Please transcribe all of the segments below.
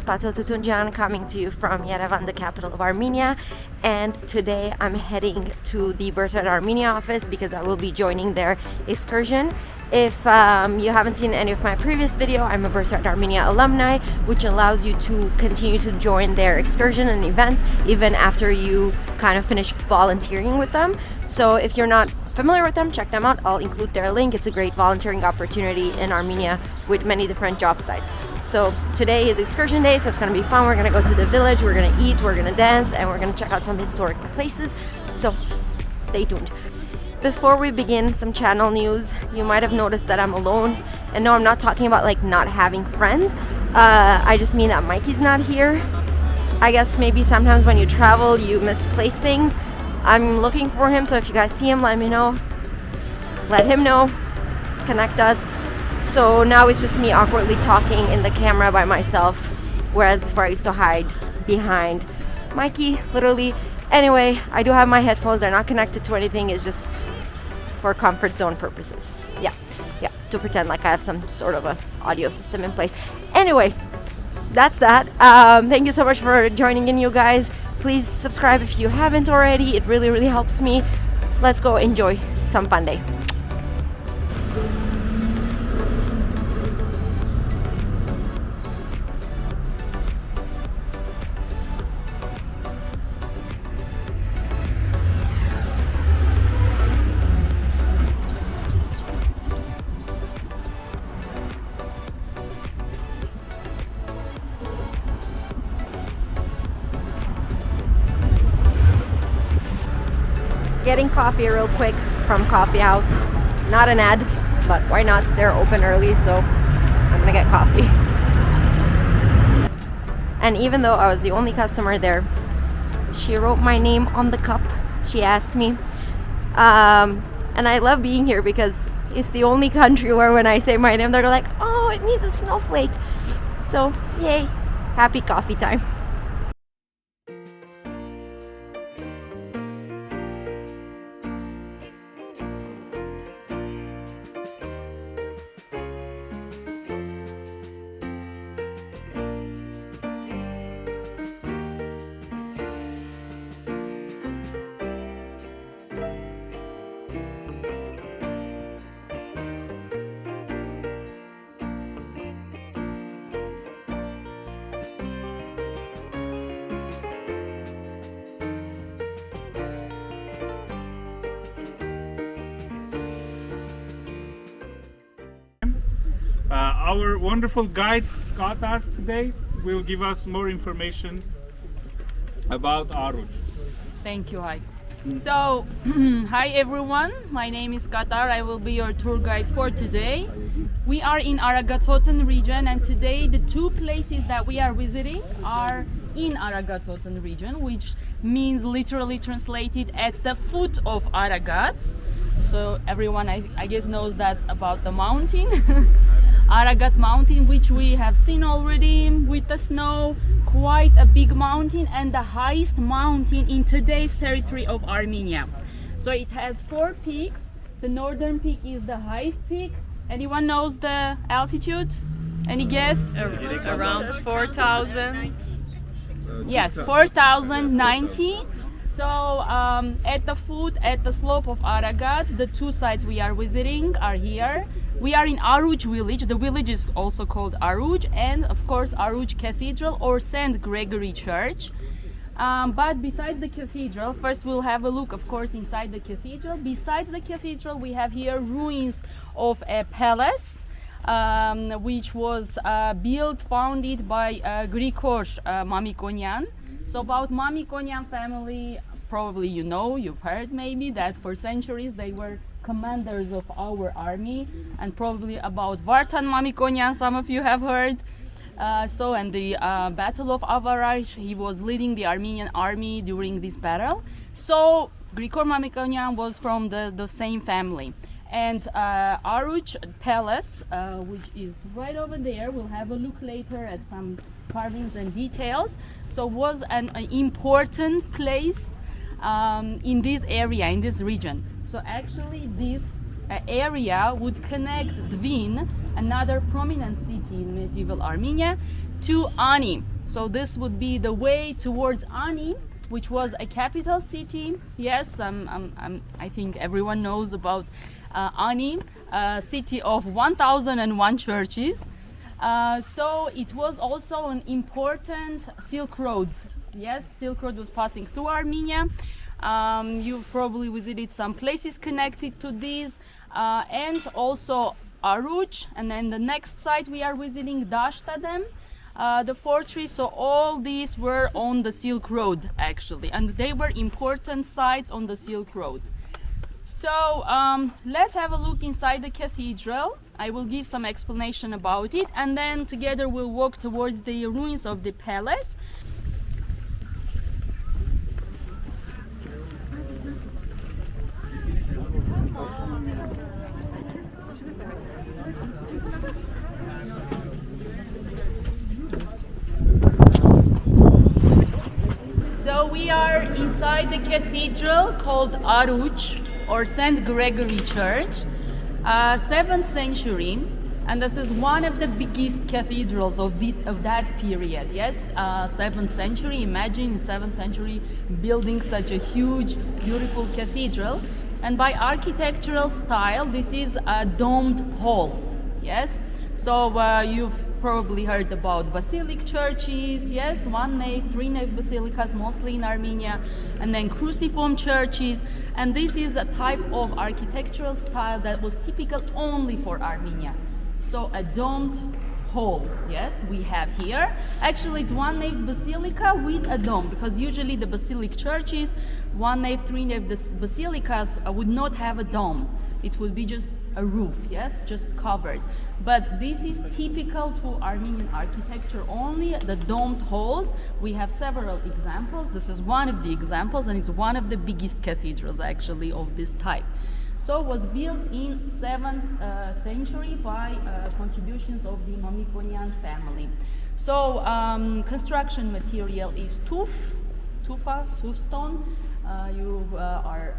is Pato Tutunjan coming to you from Yerevan, the capital of Armenia, and today I'm heading to the Birthright Armenia office because I will be joining their excursion. If you haven't seen any of my previous video, I'm a Birthright Armenia alumni, which allows you to continue to join their excursion and events even after you kind of finish volunteering with them. So if you're not familiar with them, check them out. I'll include their link. It's a great volunteering opportunity in Armenia with many different job sites. So today is excursion day, so it's going to be fun. We're going to go to the village, we're going to eat, we're going to dance, and we're going to check out some historic places. So stay tuned. Before we begin, some channel news. You might have noticed that I'm alone. And no, I'm not talking about like not having friends. I just mean that Mikey's not here. I guess maybe sometimes when you travel, you misplace things. I'm looking for him, so if you guys see him, let me know. Let him know. Connect us. So now it's just me awkwardly talking in the camera by myself, whereas before I used to hide behind Mikey, literally. Anyway, I do have my headphones. They're not connected to anything. It's just for comfort zone purposes. Yeah, to pretend like I have some sort of a audio system in place. Anyway, that's that. Thank you so much for joining in, you guys. Please subscribe if you haven't already. It really helps me. Let's go enjoy some fun day. Getting coffee real quick from Coffee House. Not an ad, but why not? They're open early, so I'm gonna get coffee. And even though I was the only customer there, she wrote my name on the cup. She asked me. And I love being here because it's the only country where when I say my name, they're like, oh, it means a snowflake. So, yay. Happy coffee time. Our wonderful guide, Katar, today will give us more information about Aruch. Thank you, hi. So, hi everyone, my name is Katar. I will be your tour guide for today. We are in Aragatoten region, and today the two places that we are visiting are in Aragatoten region, which means literally translated at the foot of Aragats. So everyone I guess knows that's about the mountain. Aragat mountain, which we have seen already with the snow, quite a big mountain and the highest mountain in today's territory of Armenia. So it has 4 peaks. The northern peak is the highest peak. Anyone knows the altitude? Any guess? Around 4,000. Yes, 4,090. So at the foot, at the slope of Aragat, the two sites we are visiting are here. We are in Aruch village. The village is also called Aruch, and of course Aruch Cathedral or St. Gregory Church. But besides the cathedral, first we'll have a look, of course, inside the cathedral. Besides the cathedral, we have here ruins of a palace, which was founded by Grigor Mamikonian. So about Mamikonian family, probably you've heard maybe that for centuries they were commanders of our army, and probably about Vartan Mamikonian some of you have heard. And the Battle of Avarai, he was leading the Armenian army during this battle. So Grigor Mamikonian was from the same family. And Aruch Palace, which is right over there, we'll have a look later at some carvings and details. So was an important place in this area, in this region. So actually this area would connect Dvin, another prominent city in medieval Armenia, to Ani. So this would be the way towards Ani, which was a capital city. Yes, I think everyone knows about Ani, a city of 1001 churches. So it was also an important Silk Road. Yes, Silk Road was passing through Armenia. You've probably visited some places connected to these, and also Aruch, and then the next site we are visiting, Dashtadem, the fortress. So all these were on the Silk Road actually, and they were important sites on the Silk Road. So let's have a look inside the cathedral. I will give some explanation about it, and then together we'll walk towards the ruins of the palace. So we are inside the cathedral called Aruch, or St. Gregory Church, 7th century, and this is one of the biggest cathedrals of that period. Yes, 7th century. Imagine in 7th century building such a huge, beautiful cathedral. And by architectural style, this is a domed hall. Yes, so you've probably heard about basilic churches. Yes, 1 nave, 3 nave basilicas, mostly in Armenia, and then cruciform churches. And this is a type of architectural style that was typical only for Armenia. So a domed hall, yes, we have here. Actually, it's 1 nave basilica with a dome, because usually the basilic churches, 1 nave, 3 nave basilicas would not have a dome. It would be just a roof, yes, just covered. But this is typical to Armenian architecture only, the domed halls. We have several examples. This is one of the examples, and it's one of the biggest cathedrals actually of this type. So it was built in 7th century by contributions of the Mamikonian family. So construction material is tufa stone. You are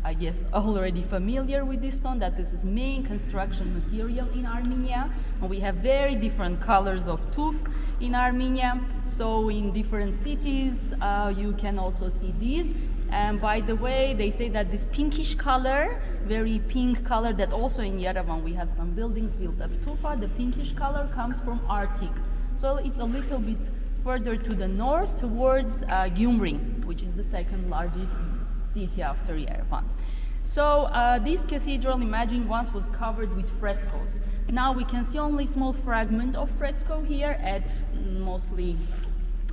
I guess already familiar with this stone, that this is main construction material in Armenia. And we have very different colors of tuf in Armenia. So in different cities, you can also see these. And by the way, they say that this pinkish color, very pink color, that also in Yerevan we have some buildings built of tufa, the pinkish color comes from Arctic. So it's a little bit further to the north towards Gyumri, which is the second largest city after Yerevan. So this cathedral, imagine, once was covered with frescoes. Now we can see only small fragment of fresco here mostly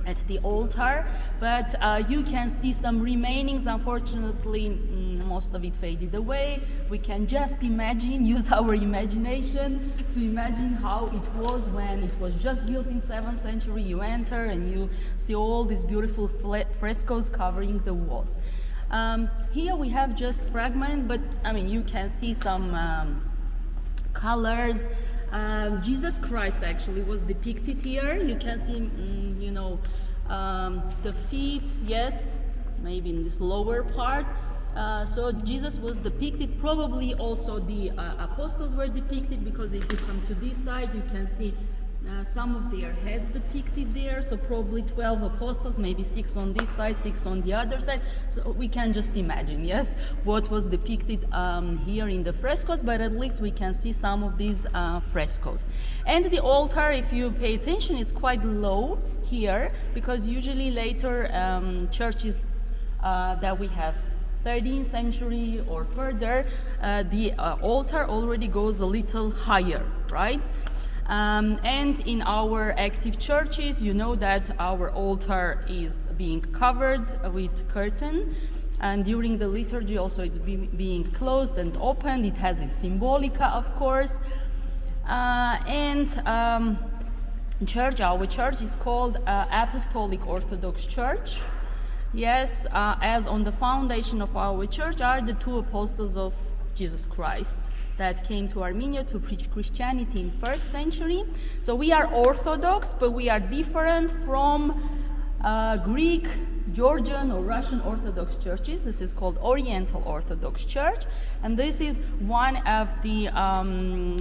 at the altar, but you can see some remainings. Unfortunately, most of it faded away. We can just imagine, use our imagination to imagine how it was when it was just built in 7th century. You enter and you see all these beautiful frescoes covering the walls. Here we have just fragment, but I mean you can see some colors. Jesus Christ actually was depicted here. You can see, the feet, yes, maybe in this lower part. So Jesus was depicted. Probably also the apostles were depicted, because if you come to this side, you can see some of their heads depicted there. So probably 12 apostles, maybe 6 on this side, 6 on the other side. So we can just imagine, yes, what was depicted here in the frescoes, but at least we can see some of these frescoes. And the altar, if you pay attention, is quite low here, because usually later churches that we have 13th century or further, the altar already goes a little higher, right? And in our active churches, you know that our altar is being covered with curtain, and during the liturgy also it's being closed and opened. It has its symbolica, of course. Our church is called Apostolic Orthodox Church. Yes, as on the foundation of our church are the 2 apostles of Jesus Christ that came to Armenia to preach Christianity in 1st century. So we are Orthodox, but we are different from Greek Georgian or Russian Orthodox churches. This is called Oriental Orthodox Church, and this is one of the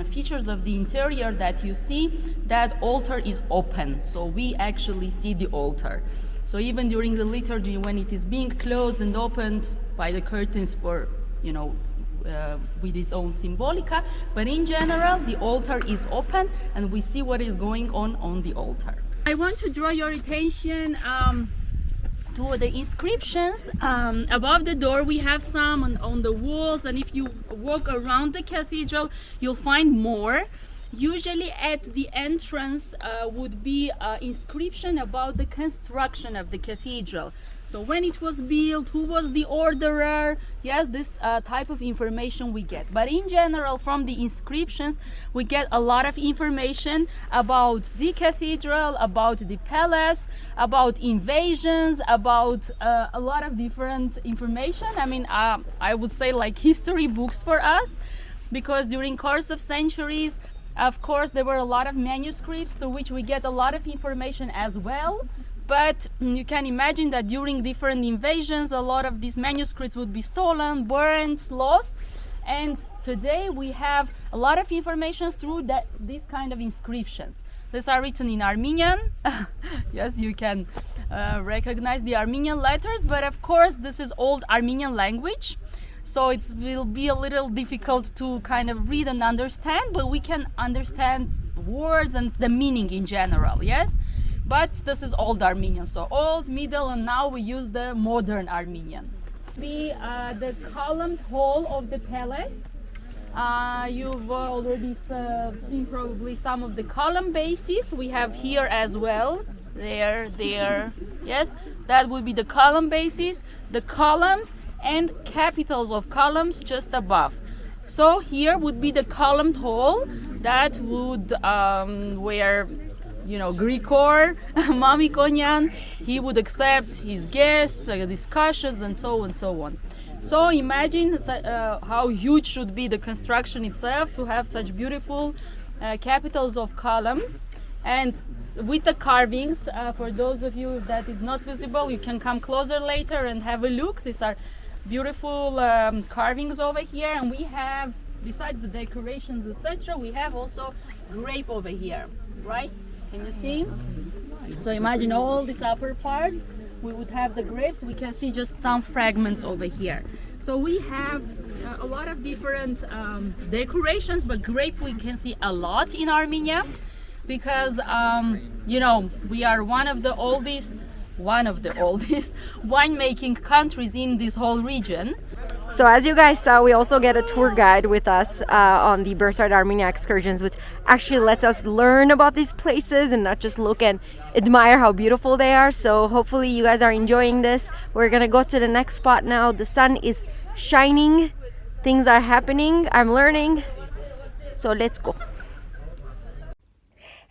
features of the interior that you see. That altar is open, so we actually see the altar. So even during the liturgy, when it is being closed and opened by the curtains for, with its own symbolica, but in general, the altar is open and we see what is going on the altar. I want to draw your attention to the inscriptions. Above the door we have some on the walls, and if you walk around the cathedral you'll find more. Usually at the entrance would be inscription about the construction of the cathedral. So when it was built, who was the orderer, yes, this type of information we get. But in general, from the inscriptions, we get a lot of information about the cathedral, about the palace, about invasions, about a lot of different information. I mean, I would say like history books for us, because during course of centuries, of course, there were a lot of manuscripts through which we get a lot of information as well. But you can imagine that during different invasions, a lot of these manuscripts would be stolen, burned, lost. And today we have a lot of information through these kind of inscriptions. These are written in Armenian. Yes, you can recognize the Armenian letters, but of course this is old Armenian language. So it will be a little difficult to kind of read and understand, but we can understand words and the meaning in general, yes? But this is old Armenian, so old, middle, and now we use the modern Armenian. The columned hall of the palace. You've already seen probably some of the column bases we have here as well. There, yes? That would be the column bases, the columns, and capitals of columns just above. So here would be the columned hall that would where Grigor Mamikonian, he would accept his guests, discussions, and so on and so on. So imagine how huge should be the construction itself to have such beautiful capitals of columns. And with the carvings, for those of you that is not visible, you can come closer later and have a look. These are beautiful carvings over here, and we have, besides the decorations, etc., we have also grape over here, right? Can you see? So imagine all this upper part, we would have the grapes. We can see just some fragments over here. So we have a lot of different decorations, but grape we can see a lot in Armenia, because we are one of the oldest winemaking countries in this whole region. So as you guys saw, we also get a tour guide with us on the Birthright Armenia excursions, which actually lets us learn about these places and not just look and admire how beautiful they are. So hopefully you guys are enjoying this. We're gonna go to the next spot now. The sun is shining, things are happening, I'm learning. So let's go.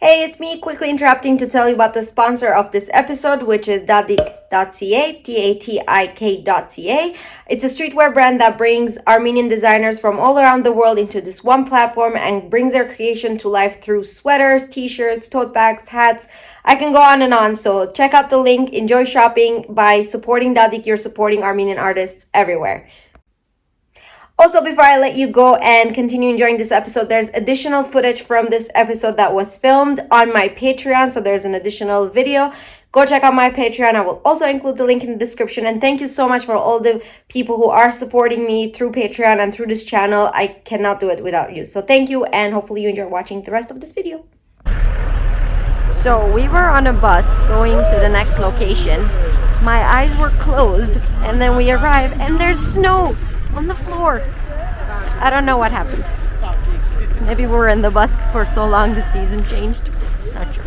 Hey, it's me quickly interrupting to tell you about the sponsor of this episode, which is Datik.ca, Datik.ca. It's a streetwear brand that brings Armenian designers from all around the world into this one platform and brings their creation to life through sweaters, t-shirts, tote bags, hats. I can go on and on, so check out the link. Enjoy shopping. By supporting Datik, you're supporting Armenian artists everywhere. Also, before I let you go and continue enjoying this episode, there's additional footage from this episode that was filmed on my Patreon. So there's an additional video. Go check out my Patreon. I will also include the link in the description. And thank you so much for all the people who are supporting me through Patreon and through this channel. I cannot do it without you. So thank you, and hopefully you enjoy watching the rest of this video. So we were on a bus going to the next location. My eyes were closed, and then we arrive and there's snow on the floor. I don't know what happened. Maybe we were in the bus for so long the season changed. Not sure.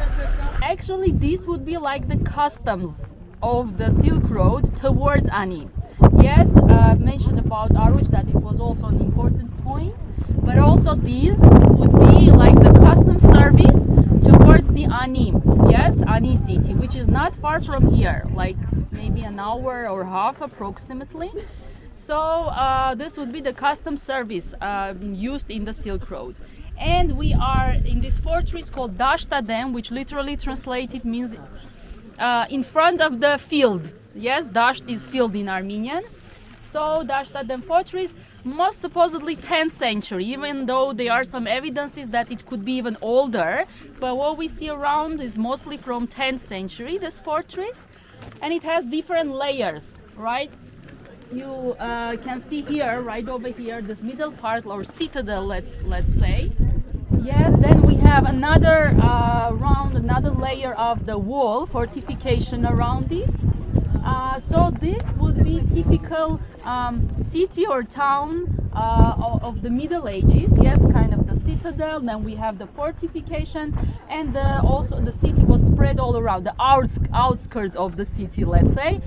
Actually, this would be like the customs of the Silk Road towards Ani. Yes, I've mentioned about Aruch that it was also an important point, but also these would be like the customs service towards the Ani. Yes, Ani city, which is not far from here, like maybe an hour or half approximately. So this would be the customs service used in the Silk Road. And we are in this fortress called Dashtadem, which literally translated means in front of the field. Yes, Dasht is filled in Armenian. So Dashtadem Fortress, most supposedly 10th century, even though there are some evidences that it could be even older. But what we see around is mostly from 10th century, this fortress. And it has different layers, right? You can see here, right over here, this middle part or citadel, let's say. Yes, then we have another another layer of the wall, fortification around it. So this would be typical city or town of the Middle Ages. Yes, kind of the citadel. Then we have the fortification, and also the city was spread all around the outskirts of the city, let's say.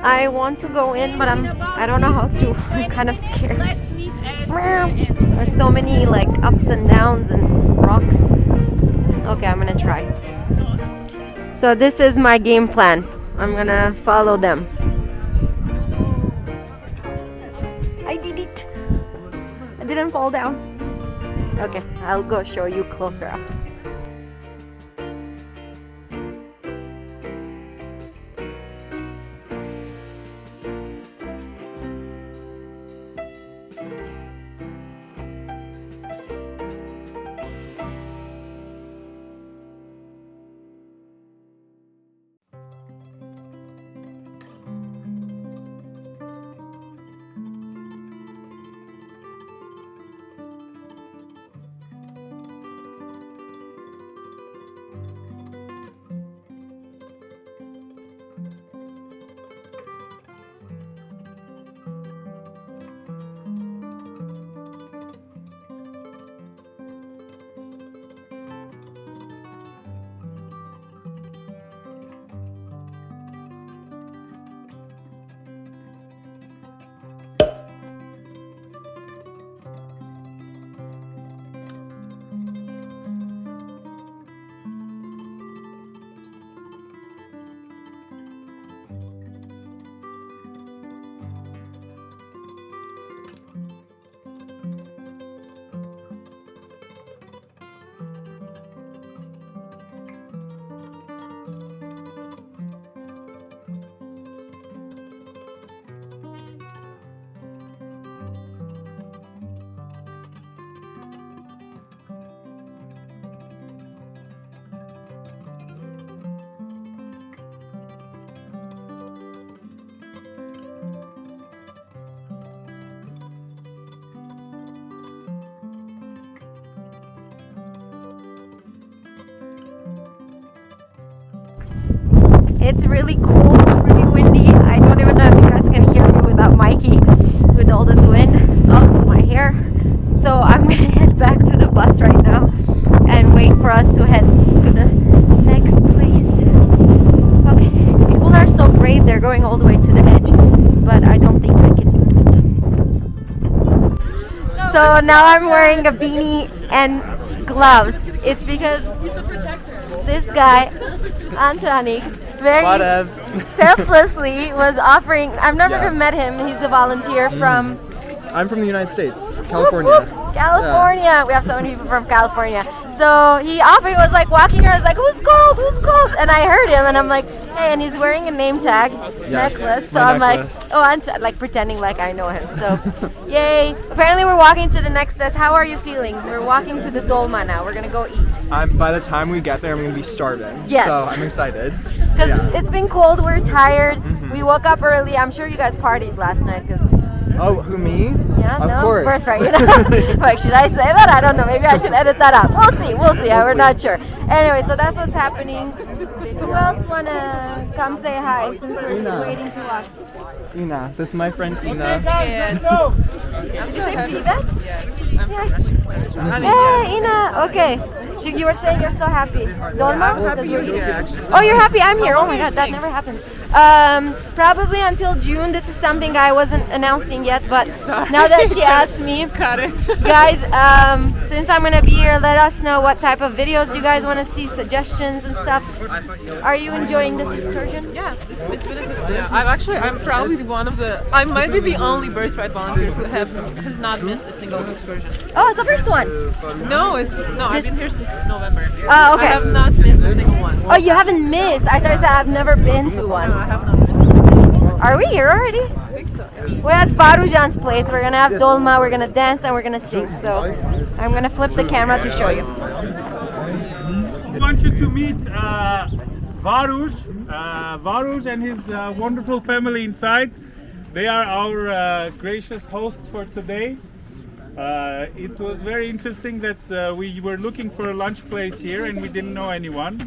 I want to go in, but I don't know how to. I'm kind of scared. Let's meet at the entrance. There's so many like ups and downs and rocks. Okay, I'm gonna try. So this is my game plan. I'm gonna follow them. I did it. I didn't fall down. Okay, I'll go show you closer up. It's really cool, it's really windy. I don't even know if you guys can hear me without Mikey, with all this wind. Oh, my hair. So I'm gonna head back to the bus right now and wait for us to head to the next place. Okay, people are so brave, they're going all the way to the edge, but I don't think I can do it. So now I'm wearing a beanie and gloves. It's because this guy, Anthony, very selflessly was offering. I've never even met him. He's a volunteer from. I'm from the United States, California. Whoop, whoop. California. Yeah. We have so many people from California. So he offered. He was like walking here. I was like, "Who's cold? Who's cold?" And I heard him, and I'm like, Hey, and he's wearing a name tag necklace. So my I'm necklace. like, oh, I'm like pretending like I know him. So, yay! Apparently, we're walking to the next desk. How are you feeling? We're walking to the Dolma now. We're gonna go eat. By the time we get there, I'm gonna be starving. Yes. So I'm excited. Because Yeah. it's been cold. We're tired. We woke up early. I'm sure you guys partied last night. Cause Oh, who, me? yeah, Of no, course. Birthright. You know? Like, should I say that? I don't know. Maybe I should edit that out. We'll see. We'll see. We're not sure. Anyway, so that's what's happening. Who else wanna come say hi since we're just Ina. waiting to walk? Ina. This is my friend Ina. Yes. Go! I'm Is so it happy. Privet? Yes, I'm from Russia. Hey, Ina. Okay. So you were saying you're so happy. Dolma? I'm happy Because you're we're- here, actually. Oh, you're happy I'm here. Oh my What god, that do you never happens. It's probably until June. This is something I wasn't announcing yet, but Sorry. now that she asked me, Cut it. guys, since I'm gonna be here, let us know what type of videos you guys want to see, suggestions and stuff. Are you enjoying this excursion? Yeah, it's been a good one. Yeah, I'm probably I might be the only Birthright volunteer who has not missed a single excursion. Oh, it's the first one. No, I've been here since November. Oh, okay. I have not missed a single one. Oh, you haven't missed. I thought you said I've never been to No, one. I have not missed a single one. Are we here already? I think so. Yeah. We're at Varoujan's place. We're gonna have Dolma, we're gonna dance, and we're gonna sing. So I'm gonna flip the camera to show you. I want you to meet Varouj. Varouj and his wonderful family inside. They are our gracious hosts for today. It was very interesting that we were looking for a lunch place here and we didn't know anyone.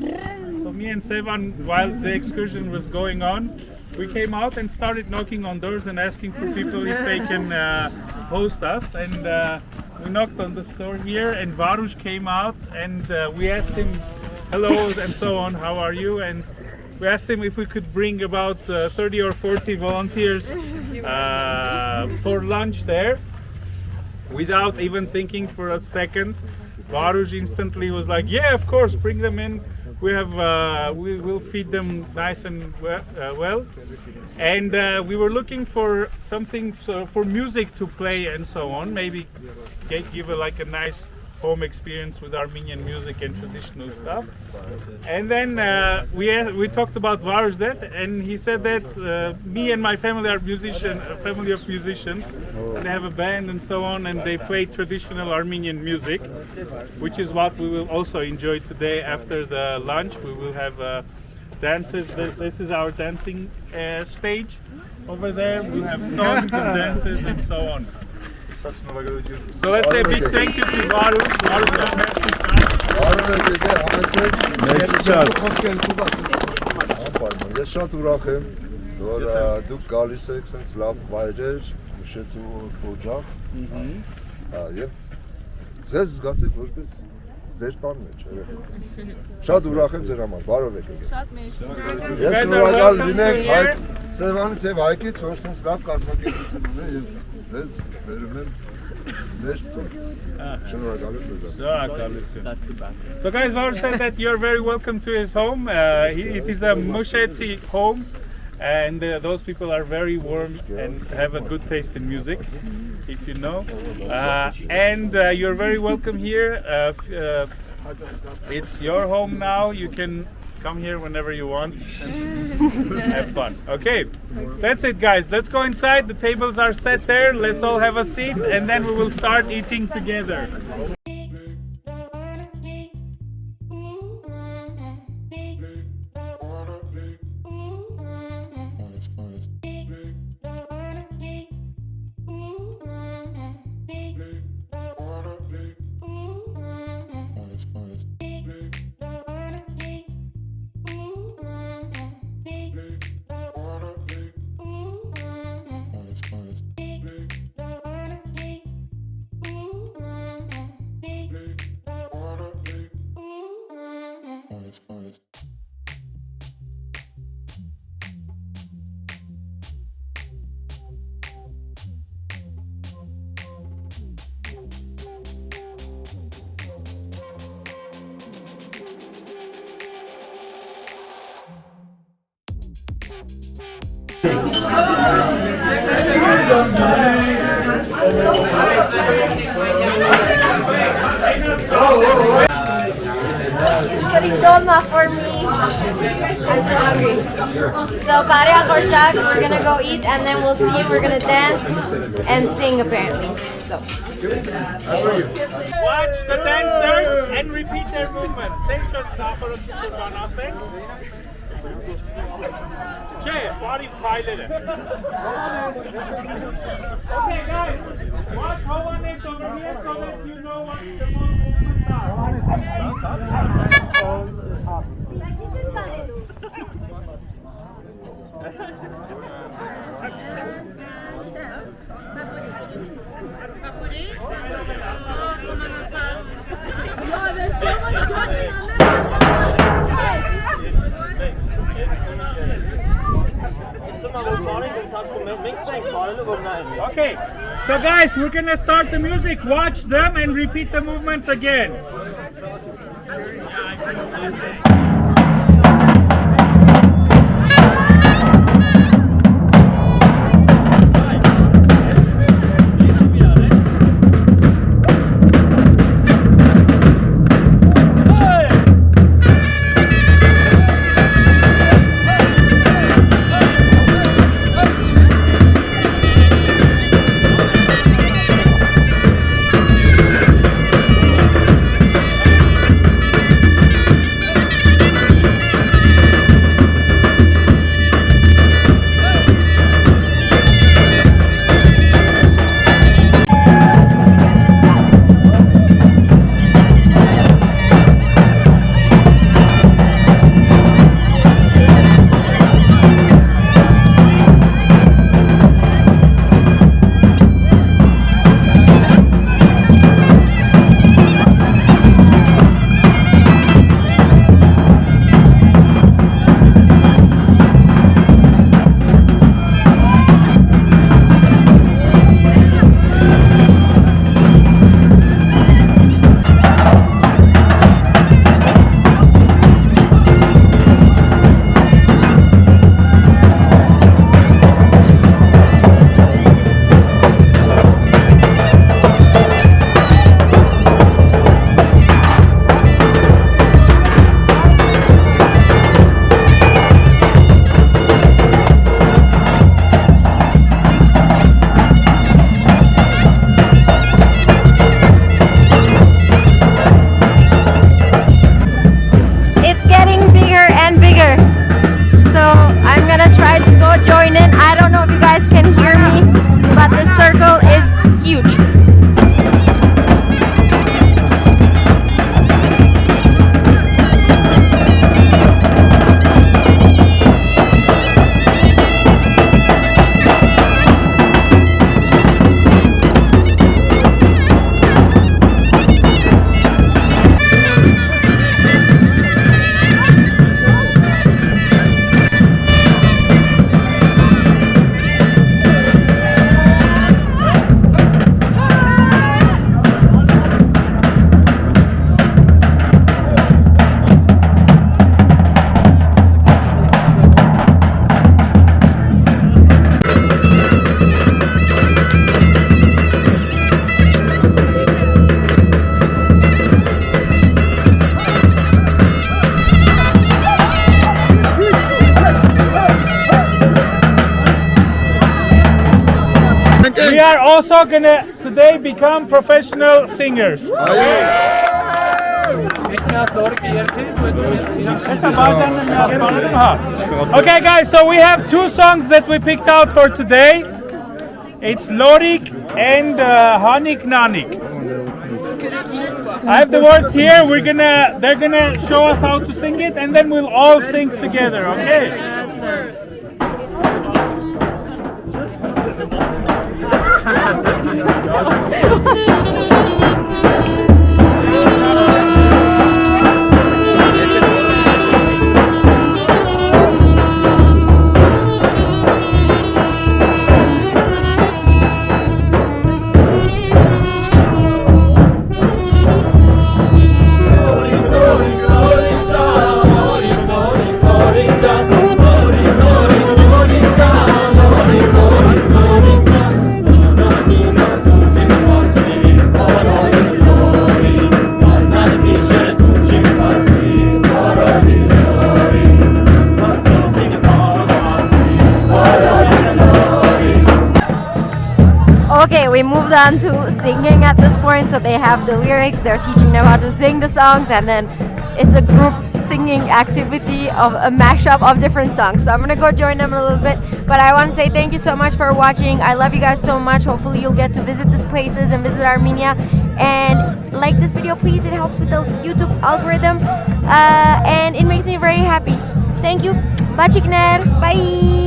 So me and Sevan, while the excursion was going on, we came out and started knocking on doors and asking for people if they can host us. And we knocked on the door here and Varouj came out and we asked him hello and so on, how are you? And we asked him if we could bring about 30 or 40 volunteers for lunch there. Without even thinking for a second, Varouj instantly was like, "Yeah, of course, bring them in. We will feed them nice and well." And we were looking for something for music to play and so on. Maybe give like a nice home experience with Armenian music and traditional stuff. And then we talked about Varouj that, and he said that me and my family are a family of musicians. They have a band and so on, and they play traditional Armenian music, which is what we will also enjoy today after the lunch. We will have dances. This is our dancing stage over there. We'll have songs and dances and so on. So let's say a big thank you to Varouj. Ես շատ ուրախ եմ, որ դուք գալիս եք sense լավ վայրեր, ուշեցու օջախ։ Եվ ձեզ զգացեք որպես ձեր տան մեջ։ Շատ ուրախ եմ ձեր համար, բարով եք եկել։ Շատ մեծ։ Ես շնորհակալ լինենք Հայկ Սևանից եւ Հայկից, որ sense լավ կազմակերպություն ունեն եւ ձեզ բերում են մեր տուն։ Շնորհակալ եմ ձեզ։ So guys, Varouj said that you're very welcome to his home. It is a Moshetsi home, and those people are very warm and have a good taste in music, if you know. And you're very welcome here. It's your home now. You can come here whenever you want and have fun. Okay, that's it, guys. Let's go inside. The tables are set there. Let's all have a seat, and then we will start eating together. He's getting Dolma for me. I'm so hungry. So, Paria Korshak, we're gonna go eat and then we'll see you. We're gonna dance and sing apparently. So. Watch the dancers and repeat their movements. Take your top of the body pilot. Okay, guys, watch homeland over here so that you know what the movements are. Okay, so guys, we're gonna start the music. Watch them and repeat the movements again. We are also gonna today become professional singers. Okay guys, so we have two songs that we picked out for today. It's Lorik and Hanik Nanik. I have the words here. They're gonna show us how to sing it, and then we'll all sing together. Okay? Okay, we moved on to singing at this point. So they have the lyrics, they're teaching them how to sing the songs, and then it's a group singing activity of a mashup of different songs. So I'm gonna go join them a little bit, but I want to say thank you so much for watching. I love you guys so much. Hopefully you'll get to visit these places and visit Armenia, and like this video please. It helps with the YouTube algorithm, and it makes me very happy. Thank you. Bye.